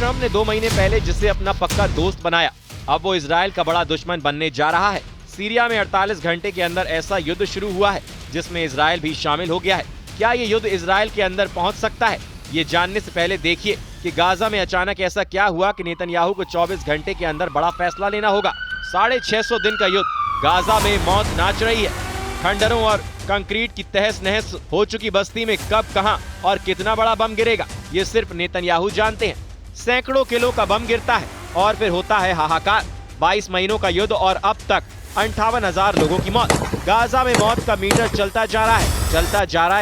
Trump ने 2 महीने पहले जिसे अपना पक्का दोस्त बनाया, अब वो इजराइल का बड़ा दुश्मन बनने जा रहा है। सीरिया में 48 घंटे के अंदर ऐसा युद्ध शुरू हुआ है जिसमें इजराइल भी शामिल हो गया है। क्या ये युद्ध इजराइल के अंदर पहुंच सकता है? ये जानने से पहले देखिए कि गाजा में अचानक ऐसा क्या हुआ कि नेतन्याहू को 24 घंटे के अंदर बड़ा फैसला लेना होगा। 650 दिन का युद्ध, गाजा में मौत नाच रही है। खंडरों और कंक्रीट की तहस नहस हो चुकी बस्ती में कब, कहां और कितना बड़ा बम गिरेगा, ये सिर्फ नेतन्याहू जानते हैं। सैकड़ों किलो का बम गिरता है और फिर होता है हाहाकार। 22 महीनों का युद्ध और अब तक 58,000 लोगों की मौत। गाजा में मौत का मीटर चलता जा रहा है।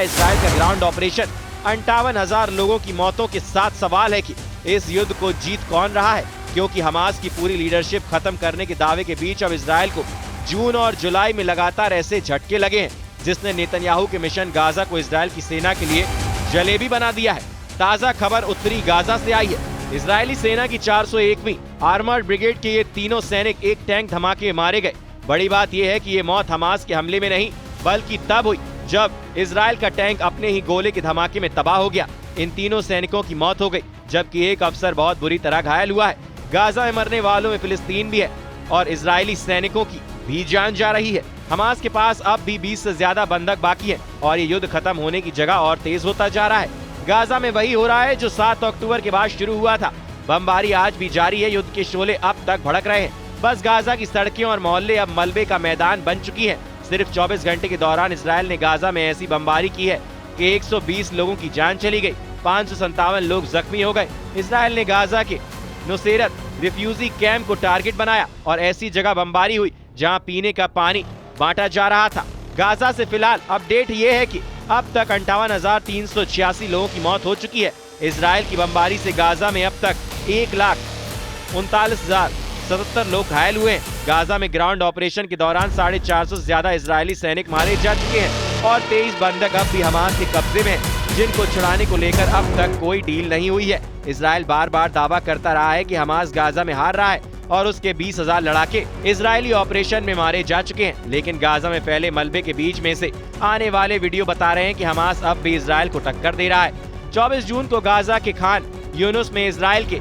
इजराइल का ग्राउंड ऑपरेशन 58,000 लोगों की मौतों के साथ सवाल है कि इस युद्ध को जीत कौन रहा है, क्योंकि हमास की पूरी लीडरशिप खत्म करने के दावे के बीच अब इजराइल को जून और जुलाई में लगातार ऐसे झटके लगे हैं जिसने नेतन्याहू के मिशन गाजा को इजराइल की सेना के लिए जलेबी बना दिया है। ताजा खबर उत्तरी गाजा से आई है। इजरायली सेना की 401वीं आर्मर्ड ब्रिगेड के ये तीनों सैनिक एक टैंक धमाके मारे गए। बड़ी बात यह है कि ये मौत हमास के हमले में नहीं बल्कि तब हुई जब इजराइल का टैंक अपने ही गोले के धमाके में तबाह हो गया। इन तीनों सैनिकों की मौत हो गई जबकि एक अफसर बहुत बुरी तरह घायल हुआ है। गाजा में मरने वालों में फिलिस्तीन भी है और इजरायली सैनिकों की भी जान जा रही है। हमास के पास अब भी 20 से ज्यादा बंधक बाकी है और ये युद्ध खत्म होने की जगह और तेज होता जा रहा है। गाजा में वही हो रहा है जो 7 अक्टूबर के बाद शुरू हुआ था। बमबारी आज भी जारी है। युद्ध के शोले अब तक भड़क रहे हैं। बस गाजा की सड़कें और मोहल्ले अब मलबे का मैदान बन चुकी हैं। सिर्फ 24 घंटे के दौरान इजराइल ने गाजा में ऐसी बमबारी की है कि 120 लोगों की जान चली गई, 557 लोग जख्मी हो गए। इजराइल ने गाजा के नुसेरत रिफ्यूजी कैंप को टारगेट बनाया और ऐसी जगह बमबारी हुई जहां पीने का पानी बांटा जा रहा था। गाजा से फिलहाल अपडेट ये है कि अब तक 58,386 लोगों की मौत हो चुकी है। इजराइल की बमबारी से गाजा में अब तक 1,39,077 लोग घायल हुए हैं। गाजा में ग्राउंड ऑपरेशन के दौरान 450 से ज्यादा इजरायली सैनिक मारे जा चुके हैं और 23 बंधक अब भी हमास के कब्जे में हैं, जिनको छुड़ाने को लेकर अब तक कोई डील नहीं हुई है। इजराइल बार बार दावा करता रहा है कि हमास गाजा में हार रहा है और उसके 20,000 लड़ाके इजरायली ऑपरेशन में मारे जा चुके हैं, लेकिन गाजा में फैले मलबे के बीच में से आने वाले वीडियो बता रहे हैं कि हमास अब भी इजराइल को टक्कर दे रहा है। 24 जून को गाजा के खान यूनुस में इजराइल के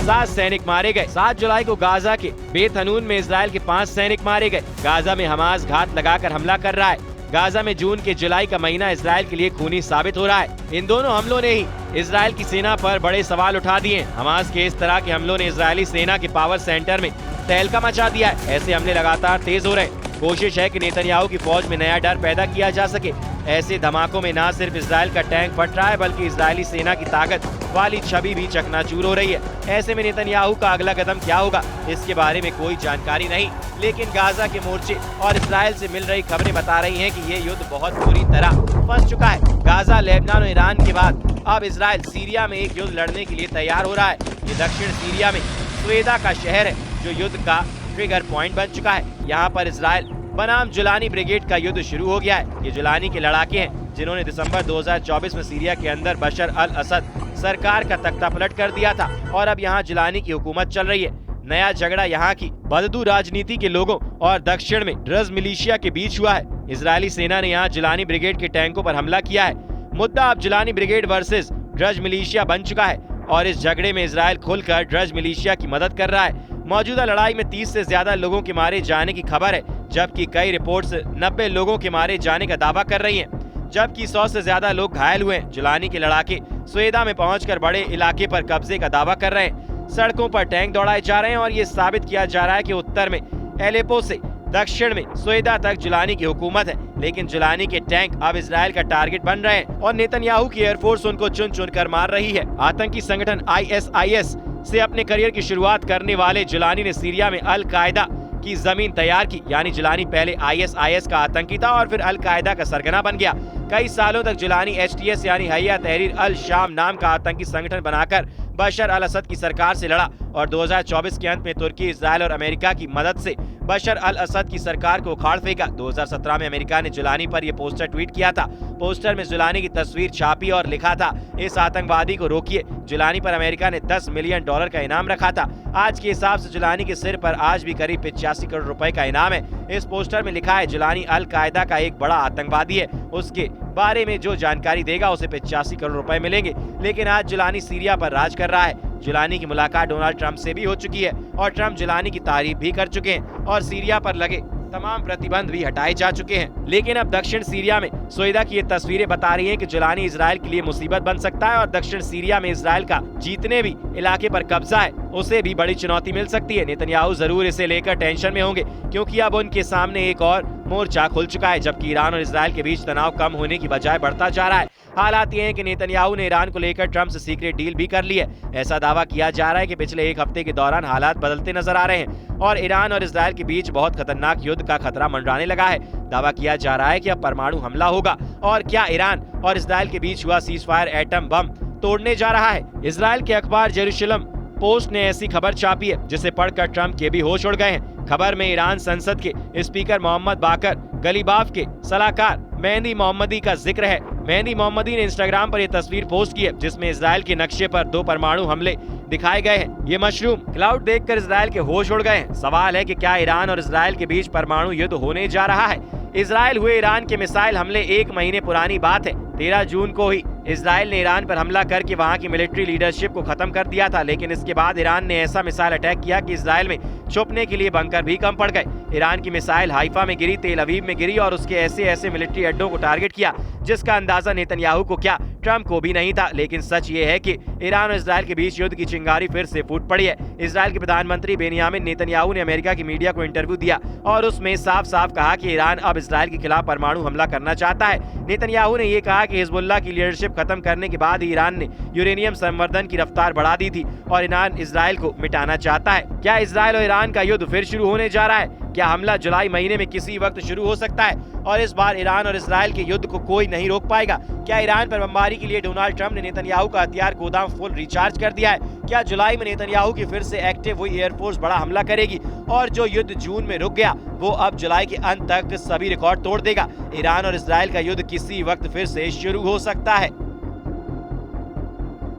7 सैनिक मारे गए। 7 जुलाई को गाजा के बेत हनून में इजराइल के 5 सैनिक मारे गए। गाजा में हमास घात लगाकर हमला कर रहा है। गाजा में जून के जुलाई का महीना इजराइल के लिए खूनी साबित हो रहा है। इन दोनों हमलों ने ही इजराइल की सेना पर बड़े सवाल उठा दिए। हमास के इस तरह के हमलों ने इजरायली सेना के पावर सेंटर में तहलका मचा दिया है। ऐसे हमले लगातार तेज हो रहे हैं। कोशिश है कि नेतन्याहू की फौज में नया डर पैदा किया जा सके। ऐसे धमाकों में न सिर्फ इजराइल का टैंक फट रहा है बल्कि इजरायली सेना की ताकत वाली छवि भी चकनाचूर हो रही है। ऐसे में नेतन्याहू का अगला कदम क्या होगा, इसके बारे में कोई जानकारी नहीं, लेकिन गाजा के मोर्चे और इजराइल से मिल रही खबरें बता रही हैं कि ये युद्ध बहुत बुरी तरह फंस चुका है। गाजा, लेबनान और ईरान के बाद अब इजराइल सीरिया में एक युद्ध लड़ने के लिए तैयार हो रहा है। ये दक्षिण सीरिया में स्वेदा का शहर है जो युद्ध का ट्रिगर पॉइंट बन चुका है। यहाँ पर इजराइल बनाम जुलानी ब्रिगेड का युद्ध शुरू हो गया है। ये जुलानी के लड़ाके हैं जिन्होंने दिसंबर 2024 में सीरिया के अंदर बशर अल असद सरकार का तख्ता पलट कर दिया था और अब यहाँ जुलानी की हुकूमत चल रही है। नया झगड़ा यहाँ की बददू राजनीति के लोगों और दक्षिण में ड्रज मिलिशिया के बीच हुआ है। इजरायली सेना ने यहाँ जुलानी ब्रिगेड के टैंकों पर हमला किया है। मुद्दा अब जुलानी ब्रिगेड वर्सेस ड्रज मिलिशिया बन चुका है और इस झगड़े में इजराइल खुलकर ड्रज मिलिशिया की मदद कर रहा है। मौजूदा लड़ाई में 30 से ज्यादा लोगों के मारे जाने की खबर है, जबकि कई रिपोर्ट्स 90 लोगों के मारे जाने का दावा कर रही हैं, जबकि 100 से ज्यादा लोग घायल हुए हैं। जुलानी के लड़ाके स्वेदा में पहुंचकर बड़े इलाके पर कब्जे का दावा कर रहे हैं। सड़कों पर टैंक दौड़ाए जा रहे हैं और ये साबित किया जा रहा है कि उत्तर में एलेपो से दक्षिण में स्वेदा तक जुलानी की हुकूमत है, लेकिन जुलानी के टैंक अब इजराइल का टारगेट बन रहे हैं और नेतन्याहू की एयरफोर्स उनको चुन चुन कर मार रही है। आतंकी संगठन ISIS से अपने करियर की शुरुआत करने वाले जुलानी ने सीरिया में अल कायदा की जमीन तैयार की। यानी जुलानी पहले ISIS का आतंकी था और फिर अल कायदा का सरगना बन गया। कई सालों तक जुलानी HTS यानी हैया तहरीर अल शाम नाम का आतंकी संगठन बनाकर बशर अल असद की सरकार से लड़ा और 2024 के अंत में तुर्की, इजराइल और अमेरिका की मदद से बशर अल असद की सरकार को उखाड़ फेंका। 2017 में अमेरिका ने जुलानी पर यह पोस्टर ट्वीट किया था। पोस्टर में जुलानी की तस्वीर छापी और लिखा था, इस आतंकवादी को रोकिए। जुलानी पर अमेरिका ने $10 मिलियन का इनाम रखा था। आज के हिसाब से जुलानी के सिर पर आज भी करीब 85 करोड़ रुपए का इनाम है। इस पोस्टर में लिखा है, जुलानी अल कायदा का एक बड़ा आतंकवादी है, उसके बारे में जो जानकारी देगा उसे 85 करोड़ रुपए मिलेंगे। लेकिन आज जुलानी सीरिया पर राज कर रहा है। जुलानी की मुलाकात डोनाल्ड ट्रंप से भी हो चुकी है और ट्रंप जुलानी की तारीफ भी कर चुके हैं और सीरिया पर लगे तमाम प्रतिबंध भी हटाए जा चुके हैं। लेकिन अब दक्षिण सीरिया में सोइदा की ये तस्वीरें बता रही हैं कि जुलानी इजराइल के लिए मुसीबत बन सकता है और दक्षिण सीरिया में इजराइल का जितने भी इलाके पर कब्जा है उसे भी बड़ी चुनौती मिल सकती है। नेतन्याहू जरूर इसे लेकर टेंशन में होंगे क्योंकि अब उनके सामने एक और मोर्चा खुल चुका है, जबकि ईरान और इजराइल के बीच तनाव कम होने की बजाय बढ़ता जा रहा है। हालात ये हैं कि नेतन्याहू ने ईरान को लेकर ट्रंप से सीक्रेट डील भी कर ली है। ऐसा दावा किया जा रहा है कि पिछले एक हफ्ते के दौरान हालात बदलते नजर आ रहे हैं और ईरान और इजराइल के बीच बहुत खतरनाक युद्ध का खतरा मंडराने लगा है। दावा किया जा रहा है कि अब परमाणु हमला होगा और क्या ईरान और इजराइल के बीच हुआ सीजफायर एटम बम तोड़ने जा रहा है। इजराइल के अखबार जेरूशलम पोस्ट ने ऐसी खबर छापी है जिसे पढ़कर ट्रंप के भी होश उड़ गए हैं। खबर में ईरान संसद के स्पीकर मोहम्मद बाकर गलीबाफ के सलाहकार मेहदी मोहम्मदी का जिक्र है। मेहदी मोहम्मदी ने इंस्टाग्राम पर यह तस्वीर पोस्ट की है जिसमें इजराइल के नक्शे पर 2 परमाणु हमले दिखाए गए हैं। ये मशरूम क्लाउड देखकर इजराइल के होश उड़ गए हैं। सवाल है कि क्या ईरान और इजराइल के बीच परमाणु युद्ध होने जा रहा है। इजराइल हुए ईरान के मिसाइल हमले 1 महीने पुरानी बात है। 13 जून को ही इजराइल ने ईरान पर हमला करके वहां की मिलिट्री लीडरशिप को खत्म कर दिया था, लेकिन इसके बाद ईरान ने ऐसा मिसाइल अटैक किया कि इजराइल में छुपने के लिए बंकर भी कम पड़ गए। ईरान की मिसाइल हाइफा में गिरी, तेल अवीव में गिरी और उसके ऐसे मिलिट्री अड्डों को टारगेट किया जिसका अंदाजा नेतन्याहू को क्या ट्रंप को भी नहीं था। लेकिन सच ये है कि ईरान और इजराइल के बीच युद्ध की चिंगारी फिर से फूट पड़ी है। इजराइल के प्रधानमंत्री बेनियामिन नेतन्याहू ने अमेरिका की मीडिया को इंटरव्यू दिया और उसमें साफ साफ कहा कि ईरान अब इजराइल के खिलाफ परमाणु हमला करना चाहता है। नेतन्याहू ने ये कहा कि हिजबुल्लाह की लीडरशिप खत्म करने के बाद ईरान ने यूरेनियम संवर्धन की रफ्तार बढ़ा दी थी और ईरान इजराइल को मिटाना चाहता है। क्या इजराइल और ईरान का युद्ध फिर शुरू होने जा रहा है? क्या हमला जुलाई महीने में किसी वक्त शुरू हो सकता है और इस बार ईरान और इजराइल के युद्ध को कोई नहीं रोक पाएगा? क्या ईरान पर बमबारी के लिए डोनाल्ड ट्रंप ने नेतन्याहू का हथियार गोदाम फुल रिचार्ज कर दिया है? क्या जुलाई में नेतन्याहू की फिर से एक्टिव हुई एयरफोर्स बड़ा हमला करेगी और जो युद्ध जून में रुक गया वो अब जुलाई के अंत तक सभी रिकॉर्ड तोड़ देगा? ईरान और इजराइल का युद्ध किसी वक्त फिर से शुरू हो सकता है।